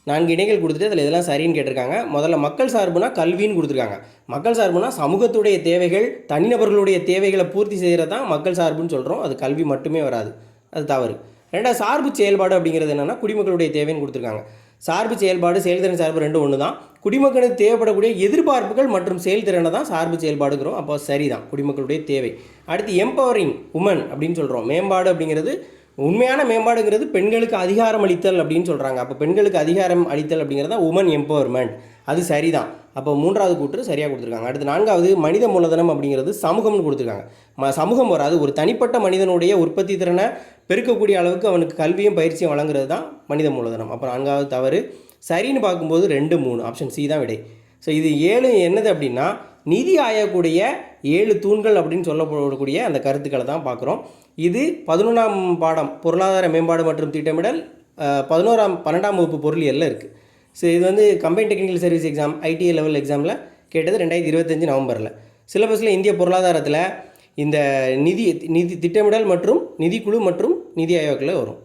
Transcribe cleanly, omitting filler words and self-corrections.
4 இணைகள் கொடுத்துட்டு அதில் இதெல்லாம் சரின்னு கேட்டிருக்காங்க. முதல்ல மக்கள் சார்புனா கல்வின்னு கொடுத்துருக்காங்க. மக்கள் சார்புனா சமூகத்துடைய தேவைகள், தனிநபர்களுடைய தேவைகளை பூர்த்தி செய்கிறது தான் மக்கள் சார்புன்னு சொல்கிறோம். அது கல்வி மட்டுமே வராது, அது தவறு. ரெண்டாவது சார்பு செயல்பாடு அப்படிங்கிறது என்னென்னா குடிமக்களுடைய தேவைன்னு கொடுத்துருக்காங்க. சார்பு செயல்பாடு செயல்திறன் சார்பு ரெண்டும் ஒன்று தான். குடிமக்களுக்கு தேவைப்படக்கூடிய எதிர்பார்ப்புகள் மற்றும் செயல்திறனை தான் சார்பு செயல்பாடுங்கிறோம். அப்போ சரிதான், குடிமக்களுடைய தேவை. அடுத்து எம்பவரிங் உமன் அப்படின்னு சொல்கிறோம். மேம்பாடு அப்படிங்கிறது உண்மையான மேம்பாடுங்கிறது பெண்களுக்கு அதிகாரம் அளித்தல் அப்படின்னு சொல்கிறாங்க. அப்போ பெண்களுக்கு அதிகாரம் அளித்தல் அப்படிங்கிறது தான் உமன் எம்பவர்மெண்ட். அது சரிதான். அப்போ 3வது கூற்று சரியாக கொடுத்துருக்காங்க. அடுத்து 4வது மனித மூலதனம் அப்படிங்கிறது சமூகம்னு கொடுத்துருக்காங்க. சமூகம் வராது, ஒரு தனிப்பட்ட மனிதனுடைய உற்பத்தி திறனை பெருக்கக்கூடிய அளவுக்கு அவனுக்கு கல்வியும் பயிற்சியும் வழங்குறது தான் மனித மூலதனம். அப்புறம் 4வது தவறு. சரின்னு பார்க்கும்போது 2, 3 ஆப்ஷன் சி தான் விடை. ஸோ இது 7 என்னது அப்படின்னா நிதி ஆயக்கூடிய 7 தூண்கள் அப்படின்னு சொல்லப்படக்கூடிய அந்த கருத்துக்களை தான் பார்க்குறோம். இது 11ஆம் பாடம் பொருளாதார மேம்பாடு மற்றும் திட்டமிடல் 12ஆம் வகுப்பு பொருளியலில் இருக்குது. ஸோ இது வந்து combine technical service exam ITI level எக்ஸாமில் கேட்டது 2025 நவம்பரில். சிலபஸில் இந்திய பொருளாதாரத்தில் இந்த நிதி திட்டமிடல் மற்றும் நிதிக்குழு மற்றும் நிதி ஆயோக்கில் வரும்.